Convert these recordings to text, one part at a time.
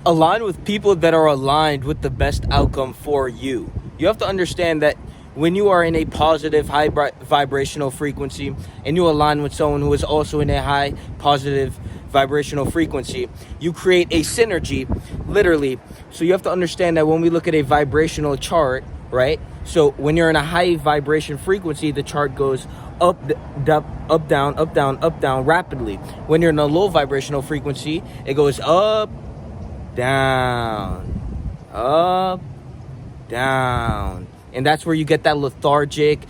Align with people that are aligned with the best outcome for you. You have to understand that when you are in a positive, high vibrational frequency and you align with someone who is also in a high, positive vibrational frequency, you create a synergy, literally. So you have to understand that when we look at a vibrational chart, right? So when you're in a high vibration frequency, the chart goes up, up, down, up, down, up, down rapidly. When you're in a low vibrational frequency, it goes up, down, up, down. And that's where you get that lethargic,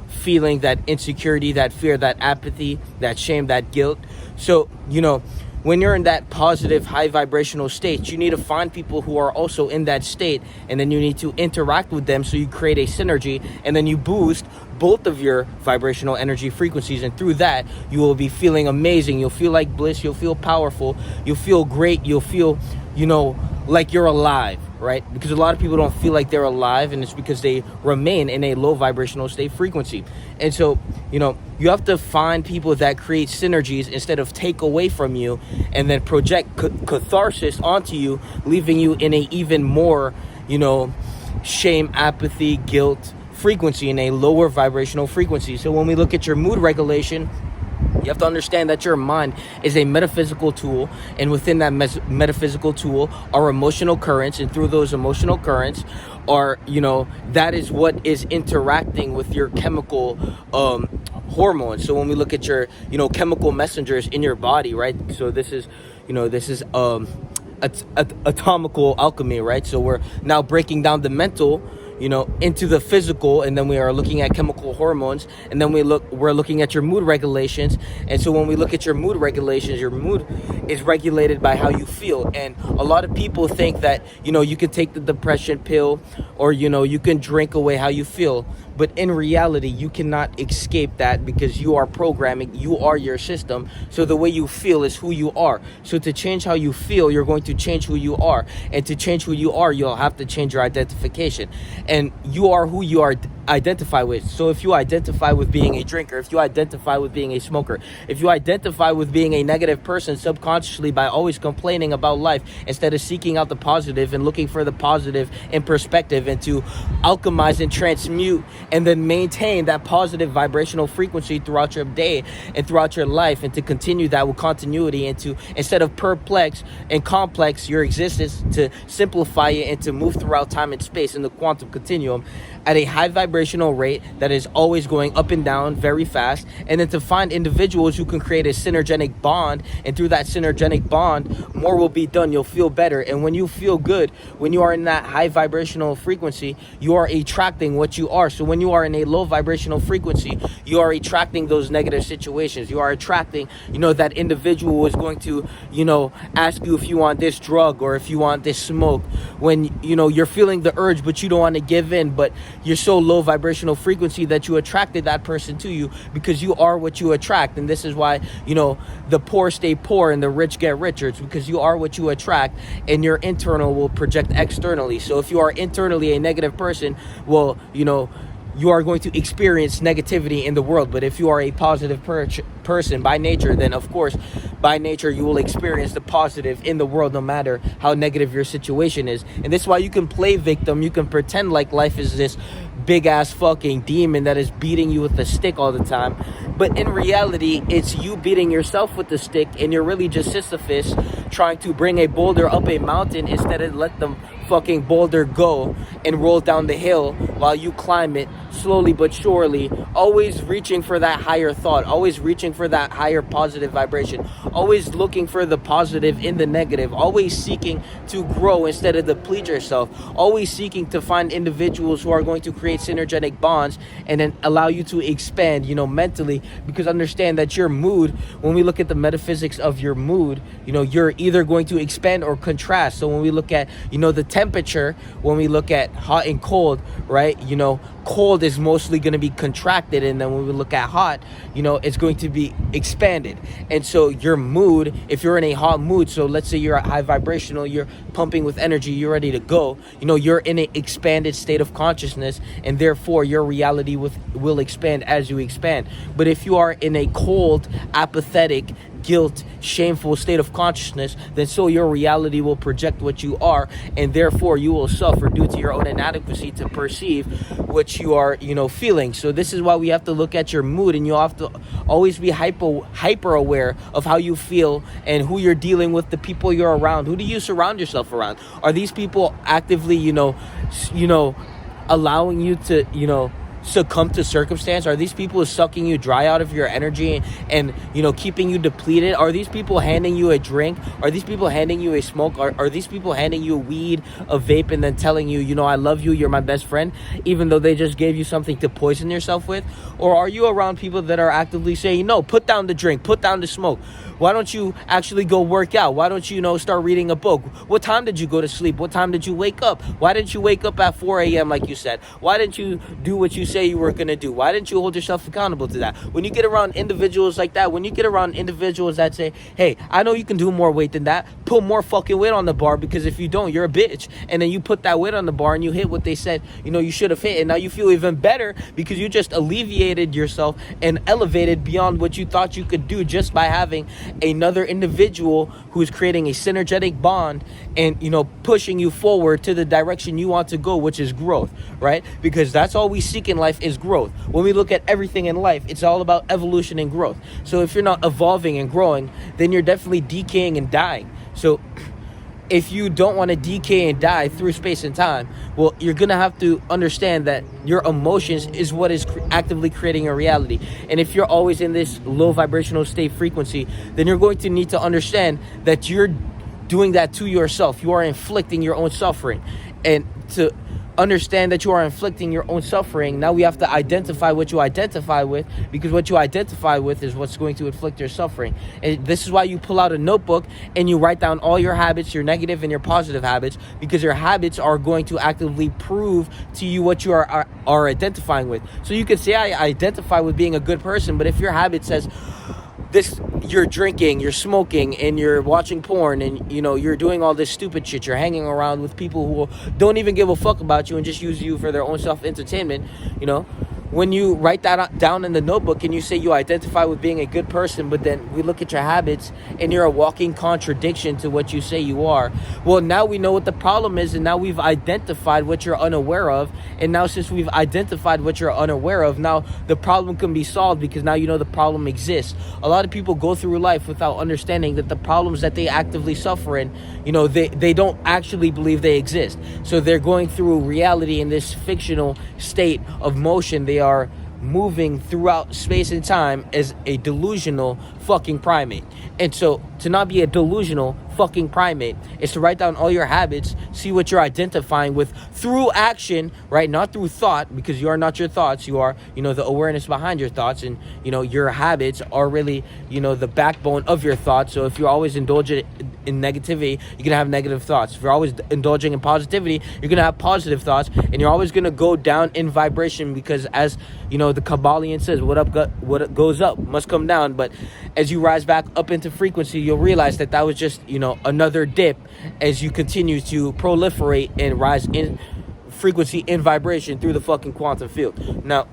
feeling, that insecurity, that fear, that apathy, that shame, that guilt. So, when you're in that positive, high vibrational state, you need to find people who are also in that state, and then you need to interact with them so you create a synergy, and then you boost both of your vibrational energy frequencies, and through that, you will be feeling amazing. You'll feel like bliss, you'll feel powerful, you'll feel great, you'll feel, like you're alive, right? Because a lot of people don't feel like they're alive, and it's because they remain in a low vibrational state frequency. And so, you have to find people that create synergies instead of take away from you and then project catharsis onto you, leaving you in a even more, shame, apathy, guilt frequency, in a lower vibrational frequency. So when we look at your mood regulation, you have to understand that your mind is a metaphysical tool, and within that metaphysical tool are emotional currents, and through those emotional currents are, that is what is interacting with your chemical hormones. So when we look at your, chemical messengers in your body, right? So this is atomical alchemy, right? So we're now breaking down the mental, into the physical, and then we are looking at chemical hormones, and then we're looking at your mood regulations. And so when we look at your mood regulations, your mood is regulated by how you feel. And a lot of people think that, you can take the depression pill, or, you can drink away how you feel. But in reality, you cannot escape that, because you are programming, you are your system. So the way you feel is who you are. So to change how you feel, you're going to change who you are. And to change who you are, you'll have to change your identification. And you are who you are identify with. So if you identify with being a drinker, if you identify with being a smoker, if you identify with being a negative person subconsciously by always complaining about life instead of seeking out the positive and looking for the positive in perspective, and to alchemize and transmute and then maintain that positive vibrational frequency throughout your day and throughout your life, and to continue that with continuity, and to, instead of perplex and complex your existence, to simplify it and to move throughout time and space in the quantum continuum at a high vibrational rate that is always going up and down very fast, and then to find individuals who can create a synergetic bond, and through that synergetic bond, more will be done. You'll feel better, and when you feel good, when you are in that high vibrational frequency, you are attracting what you are. So when you are in a low vibrational frequency, you are attracting those negative situations. You are attracting, that individual who is going to, ask you if you want this drug or if you want this smoke, when, you're feeling the urge, but you don't want to give in, but you're so low vibrational frequency that you attracted that person to you, because you are what you attract. And this is why, the poor stay poor and the rich get richer. It's because you are what you attract, and your internal will project externally. So if you are internally a negative person, well, you are going to experience negativity in the world. But if you are a positive person by nature, then of course, by nature, you will experience the positive in the world, no matter how negative your situation is. And this is why you can play victim. You can pretend like life is this big ass fucking demon that is beating you with a stick all the time. But in reality, it's you beating yourself with the stick, and you're really just Sisyphus trying to bring a boulder up a mountain instead of let them fucking boulder go and roll down the hill while you climb it slowly but surely, always reaching for that higher thought, always reaching for that higher positive vibration, always looking for the positive in the negative, always seeking to grow instead of deplete yourself, always seeking to find individuals who are going to create synergetic bonds and then allow you to expand, mentally. Because understand that your mood, when we look at the metaphysics of your mood, you're either going to expand or contrast. So when we look at, the temperature, when we look at hot and cold, right, cold is mostly going to be contracted, and then when we look at hot, it's going to be expanded. And so your mood, if you're in a hot mood, so let's say you're at high vibrational, you're pumping with energy, you're ready to go, you're in an expanded state of consciousness, and therefore your reality will expand as you expand. But if you are in a cold, apathetic, guilt, shameful state of consciousness, then so your reality will project what you are, and therefore you will suffer due to your own inadequacy to perceive what you are, feeling. So this is why we have to look at your mood, and you have to always be hyper aware of how you feel and who you're dealing with, the people you're around. Who do you surround yourself around? Are these people actively, allowing you to, succumb to circumstance? Are these people sucking you dry out of your energy and keeping you depleted? Are these people handing you a drink? Are these people handing you a smoke? Are these people handing you a weed, a vape, and then telling you, I love you, you're my best friend, even though they just gave you something to poison yourself with? Or are you around people that are actively saying, no, put down the drink, put down the smoke? Why don't you actually go work out? Why don't you, start reading a book? What time did you go to sleep? What time did you wake up? Why didn't you wake up at 4 a.m. like you said? Why didn't you do what you say you were going to do? Why didn't you hold yourself accountable to that? When you get around individuals like that, when you get around individuals that say, hey, I know you can do more weight than that, put more fucking weight on the bar, because if you don't, you're a bitch. And then you put that weight on the bar and you hit what they said, you should have hit. And now you feel even better because you just alleviated yourself and elevated beyond what you thought you could do just by having another individual who's creating a synergetic bond and pushing you forward to the direction you want to go, which is growth, right? Because that's all we seek in life is growth. When we look at everything in life, it's all about evolution and growth. So if you're not evolving and growing, then you're definitely decaying and dying. So if you don't want to decay and die through space and time, well, you're going to have to understand that your emotions is what is actively creating your reality. And if you're always in this low vibrational state frequency, then you're going to need to understand that you're doing that to yourself. You are inflicting your own suffering. And to understand that you are inflicting your own suffering, now we have to identify what you identify with, because what you identify with is what's going to inflict your suffering. And this is why you pull out a notebook and you write down all your habits, your negative and your positive habits, because your habits are going to actively prove to you what you are identifying with. So you could say, I identify with being a good person, but if your habit says this, you're drinking, you're smoking, and you're watching porn, and you're doing all this stupid shit, you're hanging around with people who don't even give a fuck about you and just use you for their own self-entertainment, when you write that down in the notebook and you say you identify with being a good person, but then we look at your habits and you're a walking contradiction to what you say you are, well, now we know what the problem is, and now we've identified what you're unaware of. And now since we've identified what you're unaware of, now the problem can be solved, because now the problem exists. A lot of people go through life without understanding that the problems that they actively suffer in, they don't actually believe they exist. So they're going through reality in this fictional state of motion. They are moving throughout space and time as a delusional fucking primate. And so to not be a delusional fucking primate is to write down all your habits, see what you're identifying with through action, right? Not through thought, because you are not your thoughts. You are, the awareness behind your thoughts, and, your habits are really, the backbone of your thoughts. So if you're always indulging in negativity, you're going to have negative thoughts. If you're always indulging in positivity, you're going to have positive thoughts, and you're always going to go down in vibration, because as, the Kabbalion says, what goes up must come down. But as you rise back up into frequency, you'll realize that was just, another dip as you continue to proliferate and rise in frequency and vibration through the fucking quantum field. Now,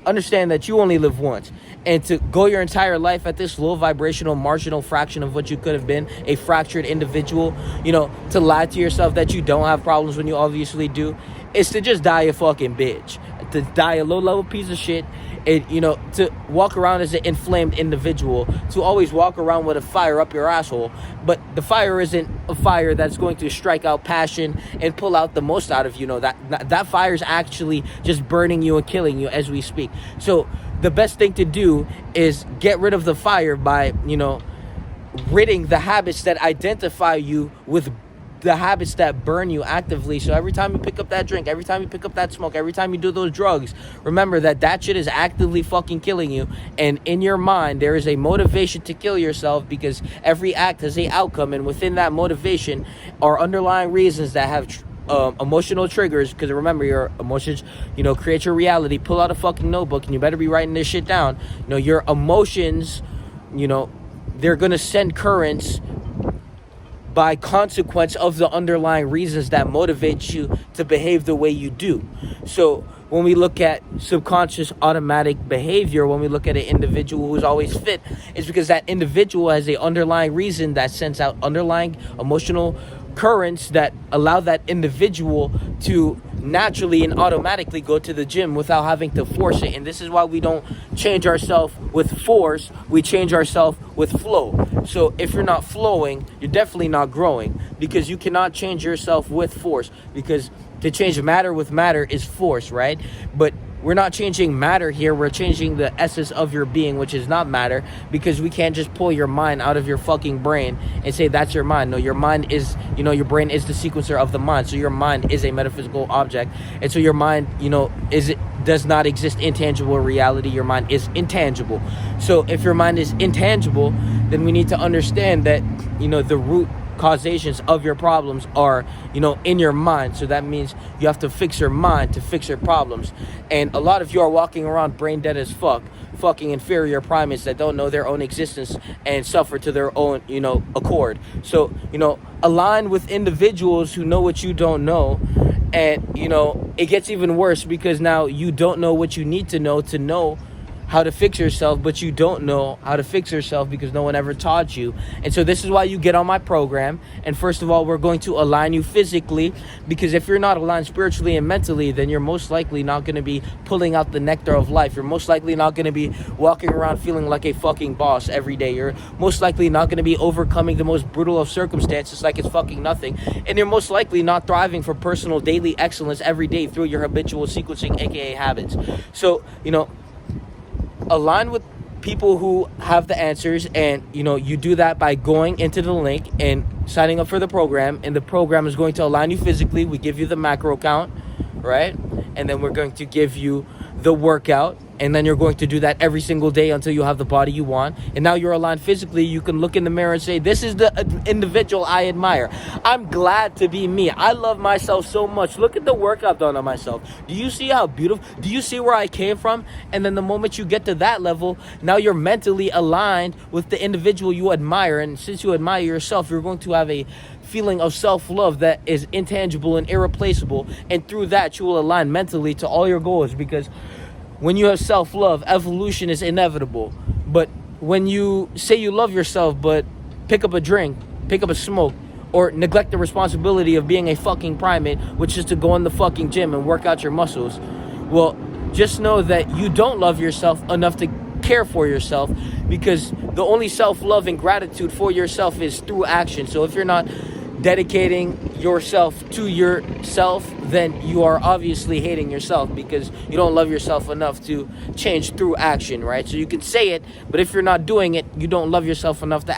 understand that you only live once, and to go your entire life at this low vibrational marginal fraction of what you could have been, a fractured individual, to lie to yourself that you don't have problems when you obviously do, is to just die a fucking bitch, to die a low-level piece of shit. And, to walk around as an inflamed individual, to always walk around with a fire up your asshole. But the fire isn't a fire that's going to strike out passion and pull out the most out of you. That fire is actually just burning you and killing you as we speak. So the best thing to do is get rid of the fire by, ridding the habits that identify you with the habits that burn you actively. So every time you pick up that drink, every time you pick up that smoke, every time you do those drugs, remember that shit is actively fucking killing you. And in your mind, there is a motivation to kill yourself, because every act has a outcome, and within that motivation are underlying reasons that have emotional triggers. Because remember, your emotions, create your reality. Pull out a fucking notebook, and you better be writing this shit down. Your emotions, they're gonna send currents by consequence of the underlying reasons that motivate you to behave the way you do. So when we look at subconscious automatic behavior, when we look at an individual who's always fit, it's because that individual has a underlying reason that sends out underlying emotional currents that allow that individual to naturally and automatically go to the gym without having to force it. And this is why we don't change ourselves with force, we change ourselves with flow. So if you're not flowing, you're definitely not growing, because you cannot change yourself with force, because to change matter with matter is force, right? But we're not changing matter here. We're changing the essence of your being, which is not matter, because we can't just pull your mind out of your fucking brain and say that's your mind. No, your mind is, your brain is the sequencer of the mind. So your mind is a metaphysical object. And so your mind, does not exist in tangible reality. Your mind is intangible. So if your mind is intangible, then we need to understand that, the root causations of your problems are, in your mind. So that means you have to fix your mind to fix your problems. And a lot of you are walking around brain dead as fucking inferior primates that don't know their own existence and suffer to their own, accord. So, align with individuals who know what you don't know. And, it gets even worse, because now you don't know what you need to know how to fix yourself, but you don't know how to fix yourself because no one ever taught you. And so this is why you get on my program. And first of all, we're going to align you physically, because if you're not aligned spiritually and mentally, then you're most likely not going to be pulling out the nectar of life. You're most likely not going to be walking around feeling like a fucking boss every day. You're most likely not going to be overcoming the most brutal of circumstances like it's fucking nothing. And you're most likely not thriving for personal daily excellence every day through your habitual sequencing, aka habits. So, align with people who have the answers, and you do that by going into the link and signing up for the program. And the program is going to align you physically. We give you the macro count, right? And then we're going to give you the workout, and then you're going to do that every single day until you have the body you want. And now you're aligned physically. You can look in the mirror and say, this is the individual I admire. I'm glad to be me. I love myself so much. Look at the work I've done on myself. Do you see how beautiful? Do you see where I came from? And then the moment you get to that level, now you're mentally aligned with the individual you admire. And since you admire yourself, you're going to have a feeling of self-love that is intangible and irreplaceable. And through that, you will align mentally to all your goals, because when you have self-love, evolution is inevitable. But when you say you love yourself, but pick up a drink, pick up a smoke, or neglect the responsibility of being a fucking primate, which is to go in the fucking gym and work out your muscles, well, just know that you don't love yourself enough to care for yourself, because the only self-love and gratitude for yourself is through action. So if you're not dedicating yourself to yourself, then you are obviously hating yourself, because you don't love yourself enough to change through action, right? So you can say it, but if you're not doing it, you don't love yourself enough to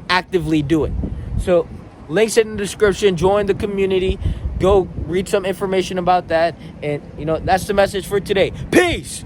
actively do it. So links in the description. Join the community. Go read some information about that. And that's the message for today. Peace.